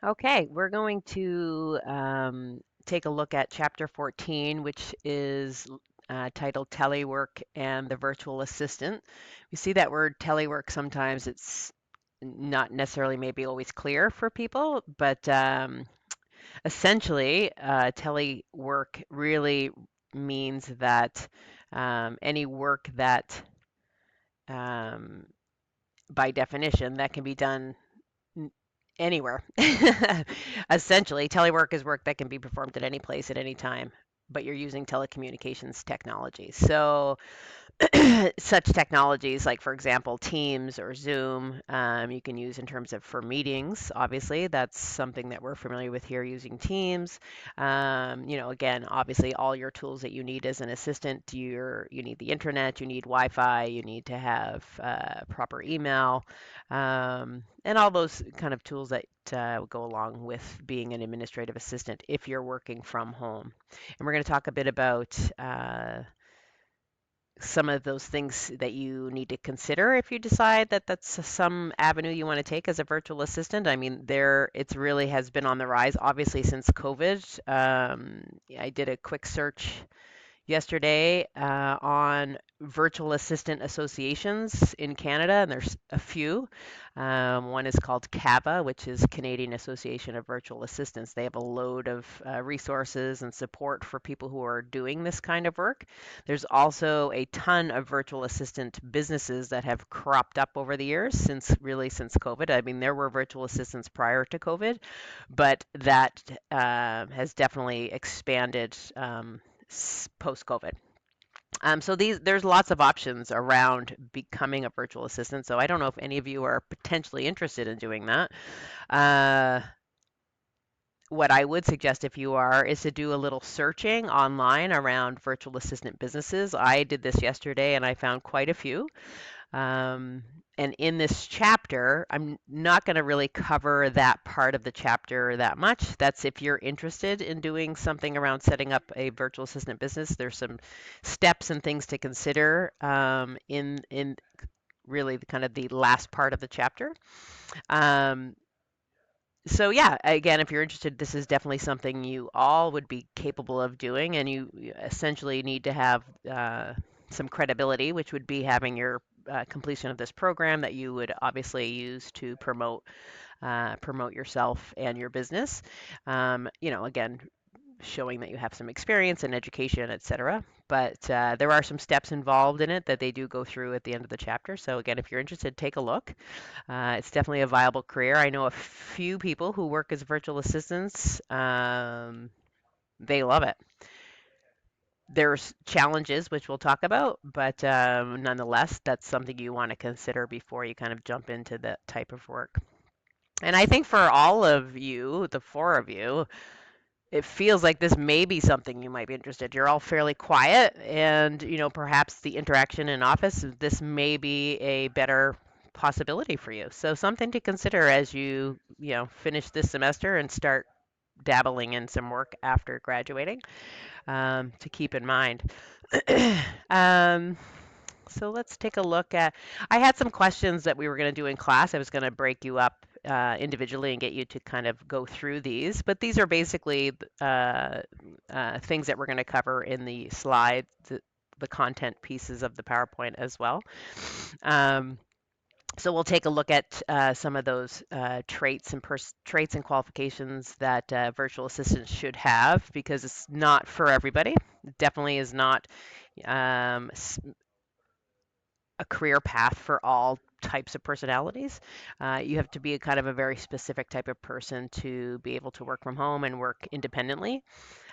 Okay, we're going to take a look at Chapter 14, which is titled Telework and the Virtual Assistant. We see that word telework sometimes it's not necessarily maybe always clear for people, but essentially, telework really means that any work that, um, by definition, that can be done anywhere. Essentially, telework is work that can be performed at any place at any time, but you're using telecommunications technology. So, such technologies like, for example, Teams or Zoom, you can use in terms of for meetings. Obviously, that's something that we're familiar with here using Teams. Again, obviously, all your tools that you need as an assistant, you need the internet, you need Wi-Fi, you need to have proper email, and all those kind of tools that go along with being an administrative assistant if you're working from home. And we're going to talk a bit about some of those things that you need to consider if you decide that that's some avenue you want to take as a virtual assistant. I mean, it's really has been on the rise, obviously, since COVID. I did a quick search yesterday on virtual assistant associations in Canada, and there's a few. One is called CAVA, which is Canadian Association of Virtual Assistants. They have a load of resources and support for people who are doing this kind of work. There's also a ton of virtual assistant businesses that have cropped up over the years since COVID. I mean, there were virtual assistants prior to COVID, but that has definitely expanded post COVID. So there's lots of options around becoming a virtual assistant. So I don't know if any of you are potentially interested in doing that. Uh, what I would suggest if you are is to do a little searching online around virtual assistant businesses. I did this yesterday and I found quite a few. Um, and in this chapter, I'm not going to really cover that part of the chapter that much. That's if you're interested in doing something around setting up a virtual assistant business. There's some steps and things to consider in really the kind of the last part of the chapter. Um, so yeah, again, if you're interested, this is definitely something you all would be capable of doing, and you essentially need to have some credibility, which would be having your completion of this program that you would obviously use to promote yourself and your business. Again, showing that you have some experience in education, etc. But there are some steps involved in it that they do go through at the end of the chapter. So again, if you're interested, take a look. It's definitely a viable career. I know a few people who work as virtual assistants. They love it. There's challenges, which we'll talk about, but nonetheless, that's something you want to consider before you kind of jump into that type of work. And I think for all of you, the four of you, it feels like this may be something you might be interested. You're all fairly quiet, and perhaps the interaction in office, this may be a better possibility for you. So something to consider as finish this semester and start dabbling in some work after graduating, to keep in mind. um, so let's take a look at. I had some questions that we were going to do in class. I was going to break you up individually and get you to kind of go through these, but these are basically things that we're going to cover in the slides, the content pieces of the PowerPoint as well. So we'll take a look at some of those traits and qualifications that virtual assistants should have, because it's not for everybody. It definitely is not um, a career path for all types of personalities. You have to be a kind of a very specific type of person to be able to work from home and work independently.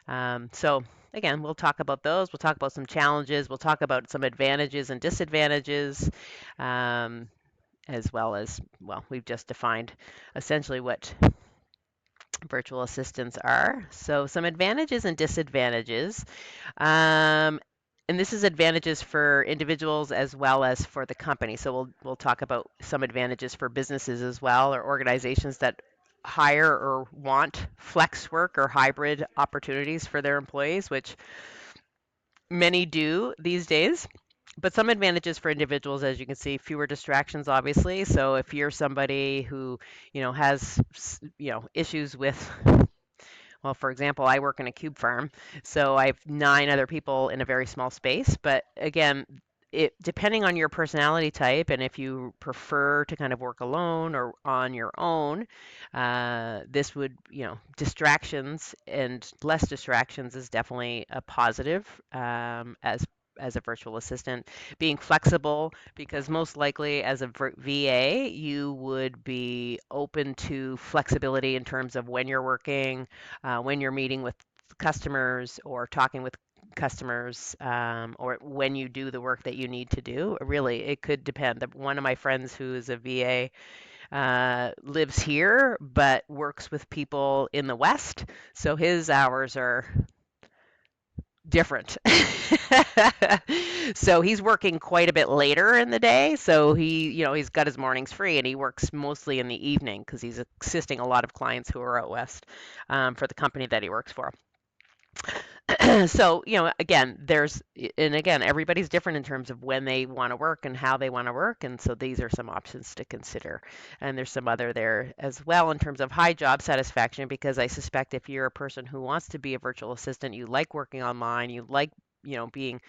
So again, we'll talk about those. We'll talk about some challenges. We'll talk about some advantages and disadvantages, as well as, well, we've just defined essentially what virtual assistants are. So some advantages and disadvantages. Um, and this is advantages for individuals as well as for the company. So we'll talk about some advantages for businesses as well, or organizations that hire or want flex work or hybrid opportunities for their employees, which many do these days. But some advantages for individuals, as you can see, fewer distractions, obviously. So if you're somebody who, has, issues with, well, for example, I work in a cube farm, so I have 9 other people in a very small space. But again, depending on your personality type and if you prefer to kind of work alone or on your own, this would, distractions and less distractions is definitely a positive, as a virtual assistant. Being flexible, because most likely as a VA, you would be open to flexibility in terms of when you're working, when you're meeting with customers or talking with customers, or when you do the work that you need to do. Really, it could depend. One of my friends who is a VA lives here but works with people in the West, so his hours are different. So he's working quite a bit later in the day. So he's got his mornings free and he works mostly in the evening because he's assisting a lot of clients who are out west, for the company that he works for. So, again, everybody's different in terms of when they want to work and how they want to work. And so these are some options to consider. And there's some other there as well in terms of high job satisfaction, because I suspect if you're a person who wants to be a virtual assistant, you like working online, you like, being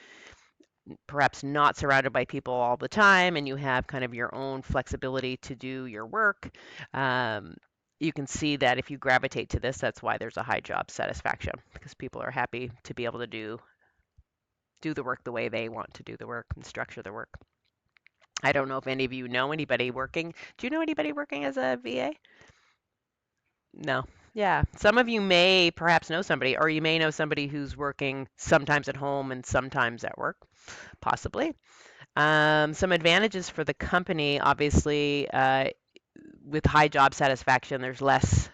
perhaps not surrounded by people all the time, and you have kind of your own flexibility to do your work. Um, you can see that if you gravitate to this, that's why there's a high job satisfaction, because people are happy to be able to do the work the way they want to do the work and structure the work. I don't know if any of you know anybody working. Do you know anybody working as a VA? No. Yeah. Some of you may perhaps know somebody, or you may know somebody who's working sometimes at home and sometimes at work, possibly. Some advantages for the company, obviously, with high job satisfaction, there's less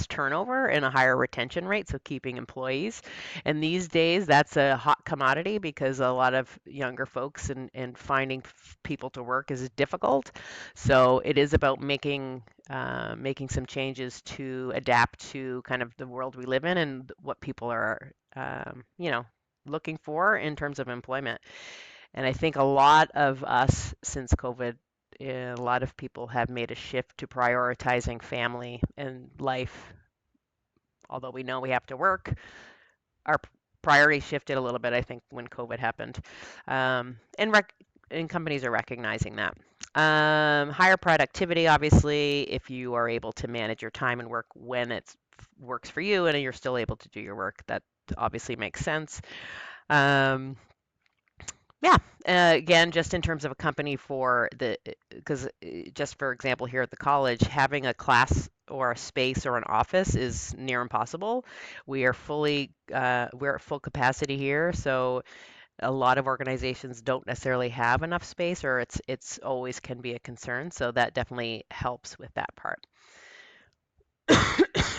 turnover and a higher retention rate, so keeping employees. And these days, that's a hot commodity because a lot of younger folks and finding people to work is difficult. So it is about making some changes to adapt to kind of the world we live in and what people are, looking for in terms of employment. And I think a lot of us, since COVID, a lot of people have made a shift to prioritizing family and life. Although we know we have to work, our priorities shifted a little bit, I think, when COVID happened. And companies are recognizing that. Higher productivity, obviously, if you are able to manage your time and work when it works for you and you're still able to do your work, that obviously makes sense. Um, Yeah, again, just in terms of a company because just for example, here at the college, having a class or a space or an office is near impossible. We're at full capacity here, so a lot of organizations don't necessarily have enough space, or it's always can be a concern. So that definitely helps with that part.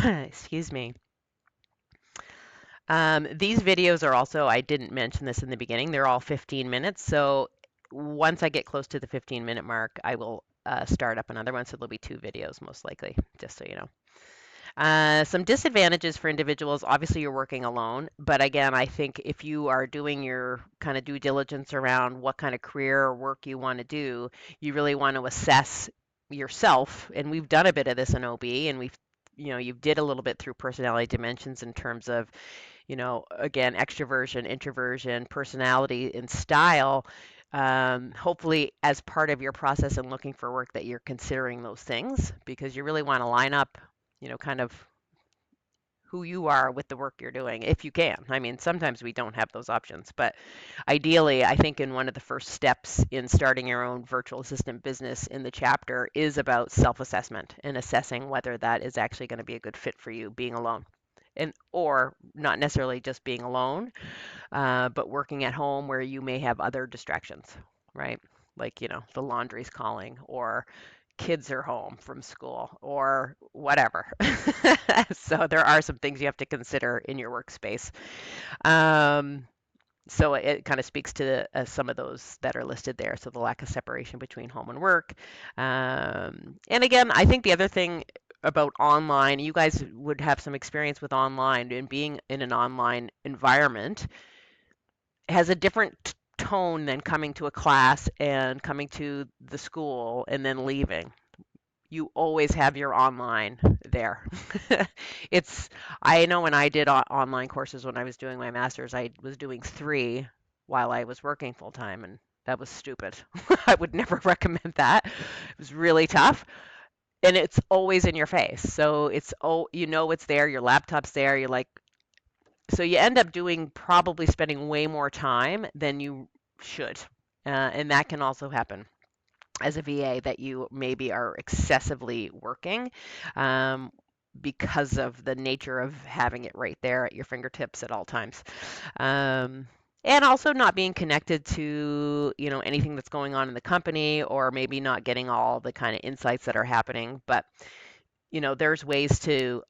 Excuse me. These videos are also, I didn't mention this in the beginning, they're all 15 minutes. So once I get close to the 15-minute mark, I will start up another one. So there'll be 2 videos most likely, just so you know. Some disadvantages for individuals, obviously you're working alone, but again, I think if you are doing your kind of due diligence around what kind of career or work you want to do, you really want to assess yourself. And we've done a bit of this in OB, and you did a little bit through personality dimensions in terms of, again, extroversion, introversion, personality, and style. Hopefully, as part of your process and looking for work, that you're considering those things because you really want to line up, kind of who you are with the work you're doing, if you can. I mean, sometimes we don't have those options, but ideally, I think in one of the first steps in starting your own virtual assistant business in the chapter is about self-assessment and assessing whether that is actually going to be a good fit for you being alone. And or not necessarily just being alone, but working at home where you may have other distractions, right? Like, the laundry's calling or kids are home from school or whatever. So there are some things you have to consider in your workspace. Um, so it kind of speaks to some of those that are listed there. So the lack of separation between home and work. And again, I think the other thing about online, you guys would have some experience with online and being in an online environment has a different tone than coming to a class and coming to the school and then leaving. You always have your online there. It's, I know when I did online courses when I was doing my master's, I was doing 3 while I was working full time, and that was stupid. I would never recommend that. It was really tough, and it's always in your face. So it's, oh, you know it's there, your laptop's there, you're like, so you end up doing, probably spending way more time than you should. And that can also happen as a VA, that you maybe are excessively working, um, because of the nature of having it right there at your fingertips at all times. Um, and also not being connected to, anything that's going on in the company, or maybe not getting all the kind of insights that are happening. But there's ways to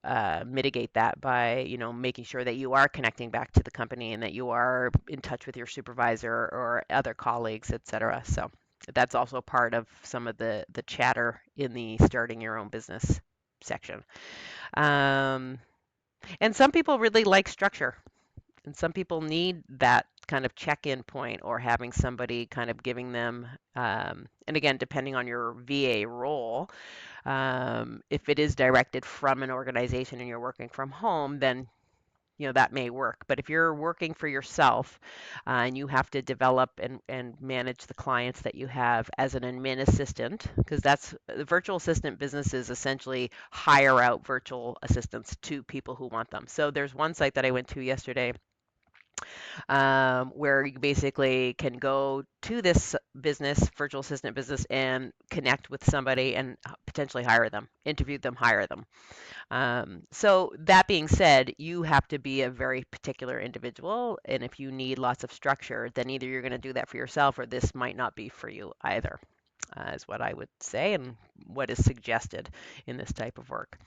mitigate that by, making sure that you are connecting back to the company and that you are in touch with your supervisor or other colleagues, et cetera. So that's also part of some of the chatter in the starting your own business section. Um, and some people really like structure, and some people need that kind of check-in point, or having somebody kind of giving them, and again, depending on your VA role, if it is directed from an organization and you're working from home, then that may work. But if you're working for yourself, and you have to develop and manage the clients that you have as an admin assistant, because that's the virtual assistant businesses essentially hire out virtual assistants to people who want them. So there's one site that I went to yesterday, where you basically can go to this business, virtual assistant business, and connect with somebody and potentially hire them, interview them, hire them. So that being said, you have to be a very particular individual, and if you need lots of structure, then either you're going to do that for yourself, or this might not be for you either, is what I would say, and what is suggested in this type of work.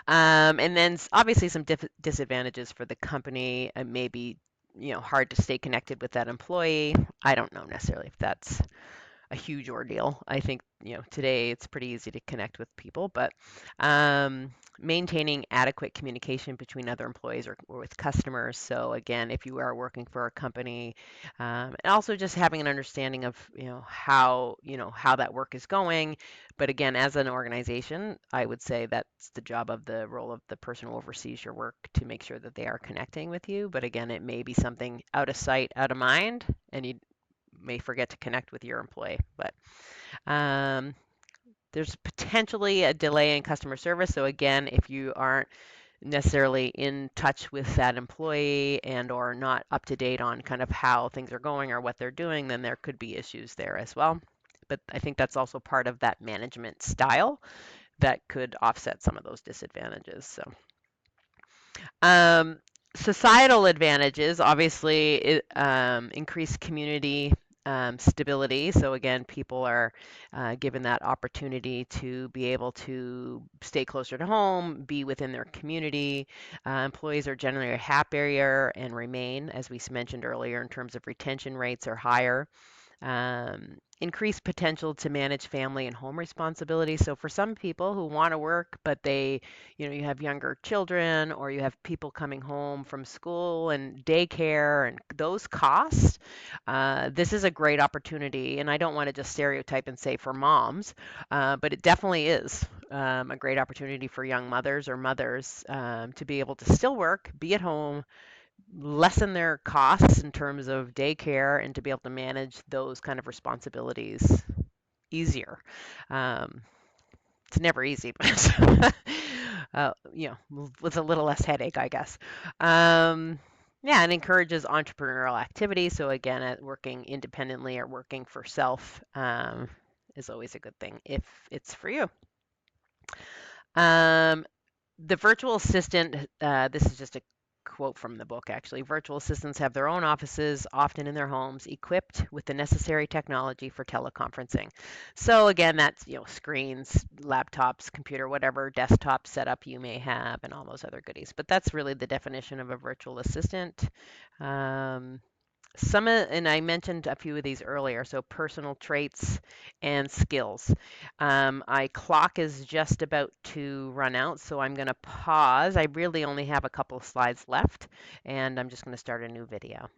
And then obviously some disadvantages for the company. It may be, hard to stay connected with that employee. I don't know necessarily if that's a huge ordeal. I think, today it's pretty easy to connect with people, but maintaining adequate communication between other employees, or with customers. So again, if you are working for a company, and also just having an understanding of, how that work is going. But again, as an organization, I would say that's the job of the role of the person who oversees your work, to make sure that they are connecting with you. But again, it may be something out of sight, out of mind, and you may forget to connect with your employee. But um, there's potentially a delay in customer service. So again, if you aren't necessarily in touch with that employee, and or not up to date on kind of how things are going or what they're doing, then there could be issues there as well. But I think that's also part of that management style that could offset some of those disadvantages. So um, societal advantages, obviously, increased community stability. So again, people are given that opportunity to be able to stay closer to home, be within their community. Employees are generally happier and remain, as we mentioned earlier, in terms of retention rates are higher. Increased potential to manage family and home responsibilities. So for some people who want to work, but you have younger children, or you have people coming home from school and daycare and those costs, this is a great opportunity. And I don't want to just stereotype and say for moms, but it definitely is a great opportunity for young mothers or mothers, to be able to still work, be at home, lessen their costs in terms of daycare, and to be able to manage those kind of responsibilities easier. Um, it's never easy, but with a little less headache, I guess. Yeah, and encourages entrepreneurial activity. So again, working independently or working for self, is always a good thing if it's for you. Um, the virtual assistant, this is just a quote from the book actually. Virtual assistants have their own offices, often in their homes, equipped with the necessary technology for teleconferencing. So again, that's, screens, laptops, computer, whatever desktop setup you may have, and all those other goodies. But that's really the definition of a virtual assistant. And I mentioned a few of these earlier, so personal traits and skills. My clock is just about to run out, so I'm going to pause. I really only have a couple of slides left, and I'm just going to start a new video.